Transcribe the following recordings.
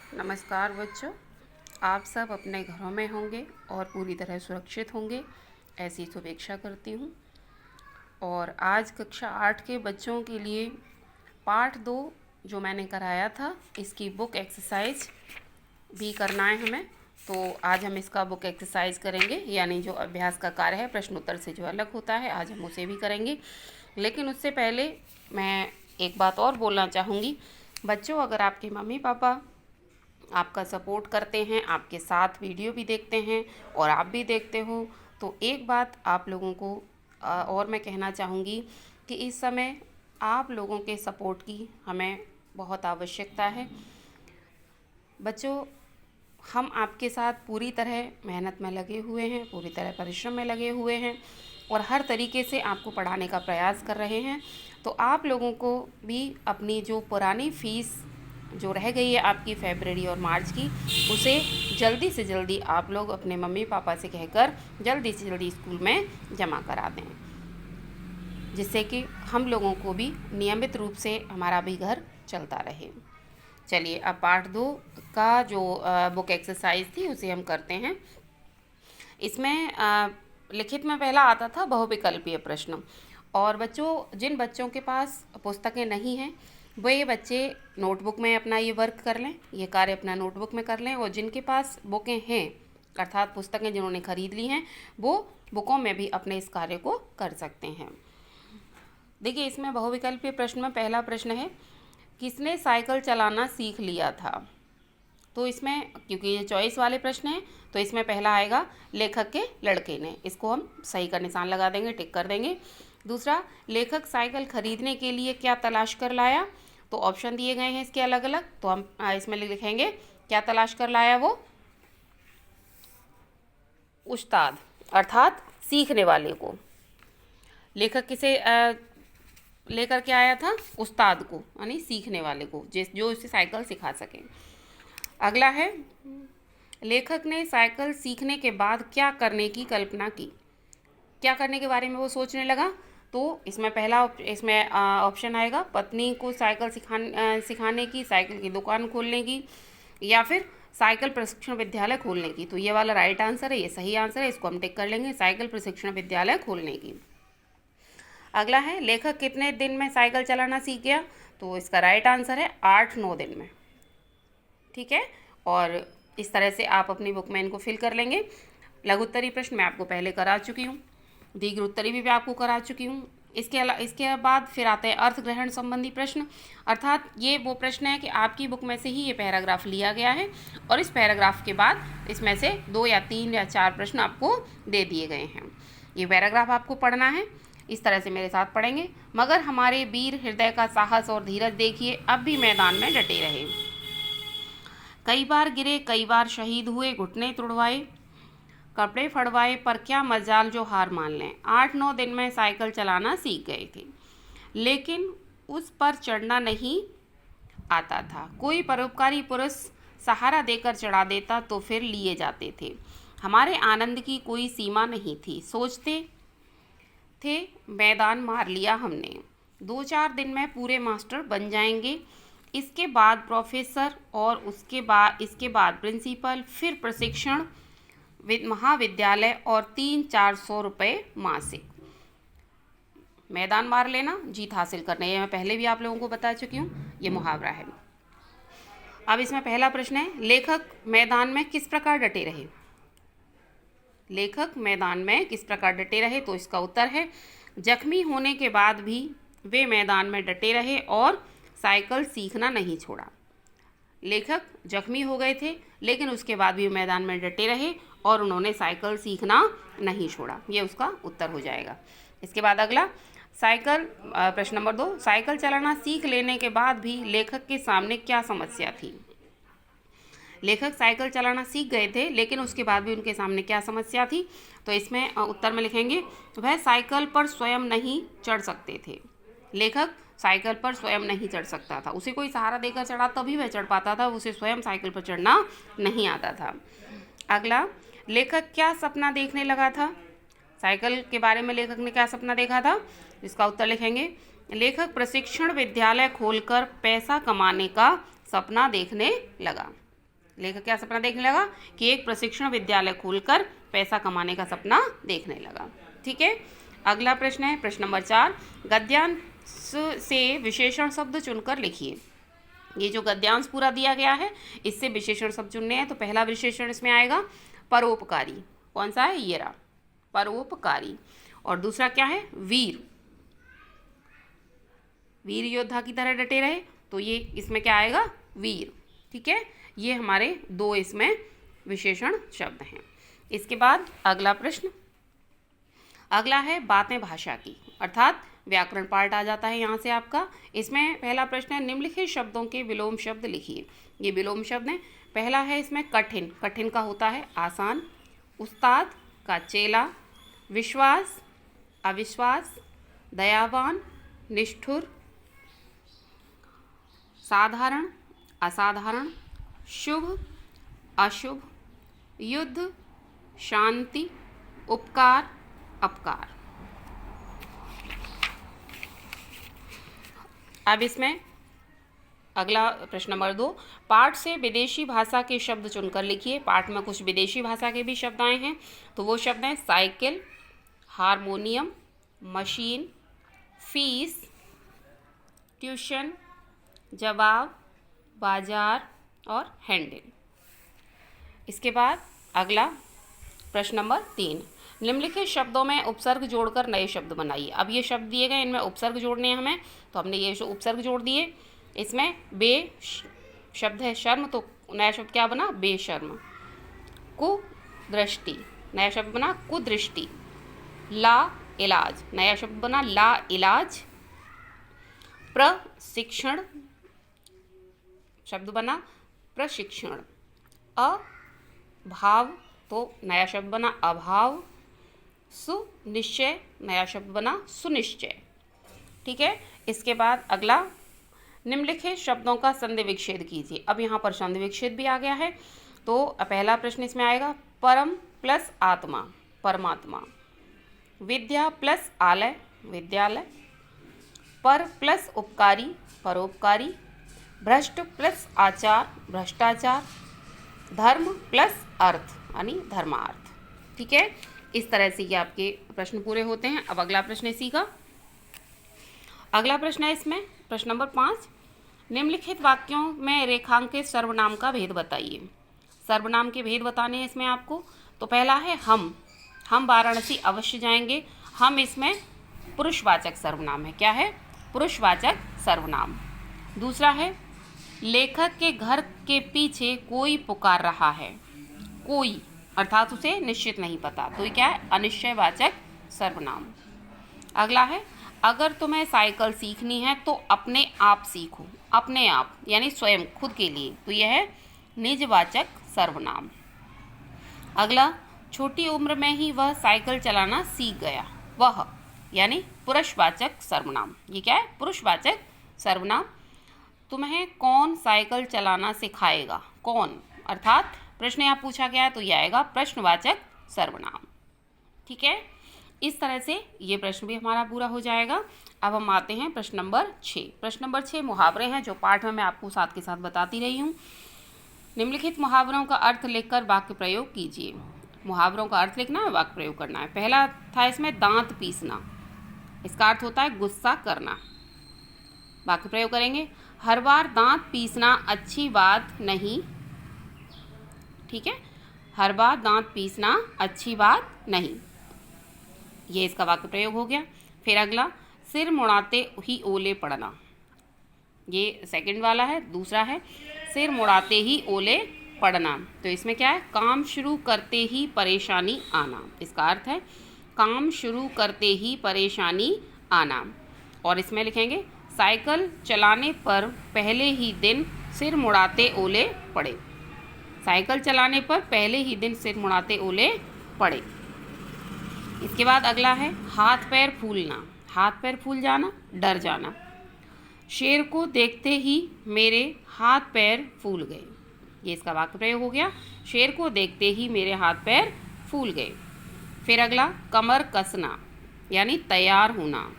नमस्कार बच्चों, आप सब अपने घरों में होंगे और पूरी तरह सुरक्षित होंगे, ऐसी शुभेच्छा करती हूँ। और आज कक्षा 8 के बच्चों के लिए पार्ट 2 जो मैंने कराया था, इसकी बुक एक्सरसाइज भी करना है हमें। तो आज हम इसका बुक एक्सरसाइज करेंगे, यानी जो अभ्यास का कार्य है प्रश्न उत्तर से जो अलग होता है, आज हम उसे भी करेंगे। लेकिन उससे पहले मैं एक बात और बोलना चाहूँगी। बच्चों, अगर आपके मम्मी पापा आपका सपोर्ट करते हैं, आपके साथ वीडियो भी देखते हैं और आप भी देखते हो, तो एक बात आप लोगों को और मैं कहना चाहूँगी कि इस समय आप लोगों के सपोर्ट की हमें बहुत आवश्यकता है। बच्चों, हम आपके साथ पूरी तरह मेहनत में लगे हुए हैं, पूरी तरह परिश्रम में लगे हुए हैं और हर तरीके से आपको पढ़ाने का प्रयास कर रहे हैं। तो आप लोगों को भी अपनी जो पुरानी फ़ीस जो रह गई है आपकी फरवरी और मार्च की, उसे जल्दी से जल्दी आप लोग अपने मम्मी पापा से कहकर जल्दी से जल्दी स्कूल में जमा करा दें, जिससे कि हम लोगों को भी नियमित रूप से हमारा भी घर चलता रहे। चलिए, अब पार्ट 2 का जो बुक एक्सरसाइज थी उसे हम करते हैं। इसमें लिखित में पहला आता था बहुविकल्पीय प्रश्न। और बच्चों, जिन बच्चों के पास पुस्तकें नहीं हैं वो ये बच्चे नोटबुक में अपना ये वर्क कर लें, ये कार्य अपना नोटबुक में कर लें। और जिनके पास बुकें हैं, अर्थात पुस्तकें जिन्होंने खरीद ली हैं, वो बुकों में भी अपने इस कार्य को कर सकते हैं। देखिए, इसमें बहुविकल्पीय प्रश्न में पहला प्रश्न है, किसने साइकिल चलाना सीख लिया था? तो इसमें, क्योंकि ये चॉइस वाले प्रश्न हैं, तो इसमें पहला आएगा लेखक के लड़के ने। इसको हम सही का निशान लगा देंगे, टिक कर देंगे। दूसरा, लेखक साइकिल खरीदने के लिए क्या तलाश कर लाया? तो ऑप्शन दिए गए हैं इसके अलग अलग, तो हम इसमें लिखेंगे क्या तलाश कर लाया वो? उस्ताद, अर्थात सीखने वाले को। लेखक किसे लेकर के आया था? उस्ताद को, यानी सीखने वाले को, जो उसे साइकिल सिखा सके। अगला है, लेखक ने साइकिल सीखने के बाद क्या करने की कल्पना की? क्या करने के बारे में वो सोचने लगा? तो इसमें पहला ऑप्शन आएगा पत्नी को साइकिल सिखाने की, साइकिल की दुकान खोलने की, या फिर साइकिल प्रशिक्षण विद्यालय खोलने की। तो ये वाला राइट आंसर है, ये सही आंसर है, इसको हम टिक कर लेंगे, साइकिल प्रशिक्षण विद्यालय खोलने की। अगला है, लेखक कितने दिन में साइकिल चलाना सीख गया? तो इसका राइट आंसर है 8-9 दिन में। ठीक है, और इस तरह से आप अपनी बुक में इनको फिल कर लेंगे। लघु उत्तरीय प्रश्न मैं आपको पहले करा चुकी हूँ, दीर्घ उत्तरीय भी आपको करा चुकी हूँ। इसके बाद फिर आते हैं अर्थ ग्रहण संबंधी प्रश्न, अर्थात ये वो प्रश्न है कि आपकी बुक में से ही ये पैराग्राफ लिया गया है और इस पैराग्राफ के बाद इसमें से 2 या 3 या 4 प्रश्न आपको दे दिए गए हैं। ये पैराग्राफ आपको पढ़ना है, इस तरह से मेरे साथ पढ़ेंगे। मगर हमारे वीर हृदय का साहस और धीरज देखिए, अब भी मैदान में डटे रहे। कई बार गिरे, कई बार शहीद हुए, घुटने तुड़वाए, कपड़े फड़वाए, पर क्या मजाल जो हार मान लें। 8-9 दिन में साइकिल चलाना सीख गए थे, लेकिन उस पर चढ़ना नहीं आता था। कोई परोपकारी पुरुष सहारा देकर चढ़ा देता तो फिर लिए जाते थे। हमारे आनंद की कोई सीमा नहीं थी। सोचते थे मैदान मार लिया हमने, 2-4 दिन में पूरे मास्टर बन जाएंगे, इसके बाद प्रोफेसर और इसके बाद प्रिंसिपल, फिर प्रशिक्षण महाविद्यालय और 300-400 रुपये मासिक। मैदान मार लेना, जीत हासिल करना, ये मैं पहले भी आप लोगों को बता चुकी हूँ, ये मुहावरा है। अब इसमें पहला प्रश्न है, लेखक मैदान में किस प्रकार डटे रहे? लेखक मैदान में किस प्रकार डटे रहे? तो इसका उत्तर है, जख्मी होने के बाद भी वे मैदान में डटे रहे और साइकिल सीखना नहीं छोड़ा। लेखक जख्मी हो गए थे, लेकिन उसके बाद भी मैदान में डटे रहे और उन्होंने साइकिल सीखना नहीं छोड़ा। ये उसका उत्तर हो जाएगा। इसके बाद अगला, प्रश्न नंबर 2, साइकिल चलाना सीख लेने के बाद भी लेखक के सामने क्या समस्या थी? लेखक साइकिल चलाना सीख गए थे, लेकिन उसके बाद भी उनके सामने क्या समस्या थी? तो इसमें उत्तर में लिखेंगे, वह साइकिल पर स्वयं नहीं चढ़ सकते थे। लेखक साइकिल पर स्वयं नहीं चढ़ सकता था, उसे कोई सहारा देकर चढ़ा तभी वह चढ़ पाता था, उसे स्वयं साइकिल पर चढ़ना नहीं आता था। अगला, लेखक क्या सपना देखने लगा था? साइकिल के बारे में लेखक ने क्या सपना देखा था? इसका उत्तर लिखेंगे, लेखक प्रशिक्षण विद्यालय खोलकर पैसा कमाने का सपना देखने लगा। लेखक क्या सपना देखने लगा कि एक प्रशिक्षण विद्यालय खोलकर पैसा कमाने का सपना देखने लगा। ठीक है, अगला प्रश्न है प्रश्न नंबर 4, गद्यांश से विशेषण शब्द चुनकर लिखिए। ये जो गद्यांश पूरा दिया गया है इससे विशेषण शब्द चुनने हैं। तो पहला विशेषण इसमें आएगा परोपकारी। कौन सा है? ये रहा, परोपकारी। और दूसरा क्या है? वीर। वीर योद्धा की तरह डटे रहे, तो ये इसमें क्या आएगा? वीर। ठीक है, ये हमारे 2 इसमें विशेषण शब्द हैं। इसके बाद अगला प्रश्न, अगला है बातें भाषा की, अर्थात व्याकरण पार्ट आ जाता है यहाँ से आपका। इसमें पहला प्रश्न है निम्नलिखित शब्दों के विलोम शब्द लिखिए। ये विलोम शब्द हैं। पहला है इसमें कठिन। कठिन का होता है आसान। उस्ताद का चेला। विश्वास, अविश्वास। दयावान, निष्ठुर। साधारण, असाधारण। शुभ, अशुभ। युद्ध, शांति। उपकार, अपकार। अब इसमें अगला प्रश्न नंबर 2, पाठ से विदेशी भाषा के शब्द चुनकर लिखिए। पाठ में कुछ विदेशी भाषा के भी शब्द आए हैं, तो वो शब्द हैं cycle, harmonium, machine, fees, tuition, जवाब, बाजार और हैंडल। इसके बाद अगला प्रश्न नंबर 3, निम्नलिखित शब्दों में उपसर्ग जोड़कर नए शब्द बनाइए। अब ये शब्द दिए गए, इनमें उपसर्ग जोड़ने हैं हमें, तो हमने ये उपसर्ग जोड़ दिए। इसमें बे शब्द है शर्म, तो नया शब्द क्या बना? बेशर्म। कुदृष्टि, नया शब्द बना कुदृष्टि। ला इलाज, नया शब्द बना ला इलाज। प्रशिक्षण शब्द बना प्रशिक्षण। अभाव, तो नया शब्द बना अभाव। सुनिश्चय, नया शब्द बना सुनिश्चय। ठीक है, इसके बाद अगला, निम्नलिखित शब्दों का संधि विच्छेद कीजिए। अब यहाँ पर संधि विच्छेद भी आ गया है, तो पहला प्रश्न इसमें आएगा परम प्लस आत्मा, परमात्मा। विद्या प्लस आलय, विद्यालय। पर प्लस उपकारी, परोपकारी। भ्रष्ट प्लस आचार, भ्रष्टाचार। धर्म प्लस अर्थ यानी धर्मार्थ। ठीक है, इस तरह से ये आपके प्रश्न पूरे होते हैं। अब अगला प्रश्न इसी का, अगला प्रश्न है इसमें प्रश्न नंबर 5, निम्नलिखित वाक्यों में रेखांकित सर्वनाम का भेद बताइए। सर्वनाम के भेद बताने हैं इसमें आपको। तो पहला है हम वाराणसी अवश्य जाएंगे। हम इसमें पुरुषवाचक सर्वनाम है। क्या है? पुरुषवाचक सर्वनाम। दूसरा है लेखक के घर के पीछे कोई पुकार रहा है। कोई अर्थात उसे निश्चित नहीं पता, तो ये क्या है? अनिश्चयवाचक सर्वनाम। अगला है अगर तुम्हें साइकिल सीखनी है तो अपने आप सीखो। अपने आप यानी स्वयं, खुद के लिए, तो यह है निजवाचक सर्वनाम। अगला, छोटी उम्र में ही वह साइकिल चलाना सीख गया। वह यानी पुरुषवाचक सर्वनाम। ये क्या है? पुरुषवाचक सर्वनाम। तुम्हें कौन साइकिल चलाना सिखाएगा? कौन अर्थात प्रश्न यहाँ पूछा गया है, तो यह आएगा प्रश्नवाचक सर्वनाम। ठीक है, इस तरह से ये प्रश्न भी हमारा पूरा हो जाएगा। अब हम आते हैं प्रश्न नंबर 6। प्रश्न नंबर 6 मुहावरे हैं, जो पाठ में मैं आपको साथ के साथ बताती रही हूँ। निम्नलिखित मुहावरों का अर्थ लिखकर वाक्य प्रयोग कीजिए। मुहावरों का अर्थ लिखना है, वाक्य प्रयोग करना है। पहला था इसमें दांत पीसना, इसका अर्थ होता है गुस्सा करना। वाक्य प्रयोग करेंगे, हर बार दांत पीसना अच्छी बात नहीं। ठीक है, हर बार दांत पीसना अच्छी बात नहीं, ये इसका वाक्य प्रयोग हो गया। फिर अगला, सिर मुड़ाते ही ओले पड़ना, ये सेकंड वाला है। दूसरा है सिर मुड़ाते ही ओले पड़ना, तो इसमें क्या है? काम शुरू करते ही परेशानी आना। इसका अर्थ है काम शुरू करते ही परेशानी आना। और इसमें लिखेंगे साइकिल चलाने पर पहले ही दिन सिर मुड़ाते ओले पड़े। साइकिल चलाने पर पहले ही दिन सिर मुड़ाते ओले पड़े। इसके बाद अगला है हाथ पैर फूलना, हाथ पैर फूल जाना, डर जाना। शेर को देखते ही मेरे हाथ पैर फूल गए, ये इसका वाक्य प्रयोग हो गया। शेर को देखते ही मेरे हाथ पैर फूल गए। फिर अगला कमर कसना यानी तैयार होना,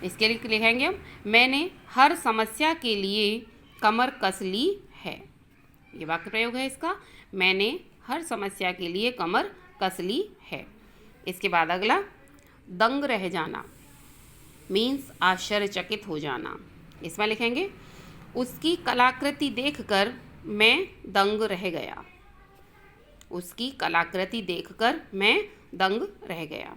इसके लिए लिखेंगे हम मैंने हर समस्या के लिए कमर कस ली है, ये वाक्य प्रयोग है इसका, मैंने हर समस्या के लिए कमर कस ली है। इसके बाद अगला, दंग रह जाना मीन्स आश्चर्यचकित हो जाना। इसमें लिखेंगे, उसकी कलाकृति देखकर मैं दंग रह गया। उसकी कलाकृति देखकर मैं दंग रह गया।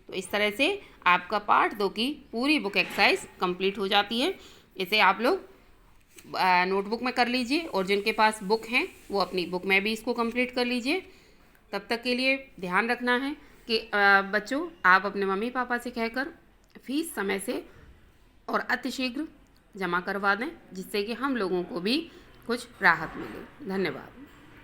तो इस तरह से आपका पार्ट 2 की पूरी बुक एक्सरसाइज कंप्लीट हो जाती है। इसे आप लोग नोटबुक में कर लीजिए और जिनके पास बुक हैं वो अपनी बुक में भी इसको कंप्लीट कर लीजिए। तब तक के लिए ध्यान रखना है कि बच्चों, आप अपने मम्मी पापा से कहकर फीस समय से और अतिशीघ्र जमा करवा दें, जिससे कि हम लोगों को भी कुछ राहत मिले। धन्यवाद।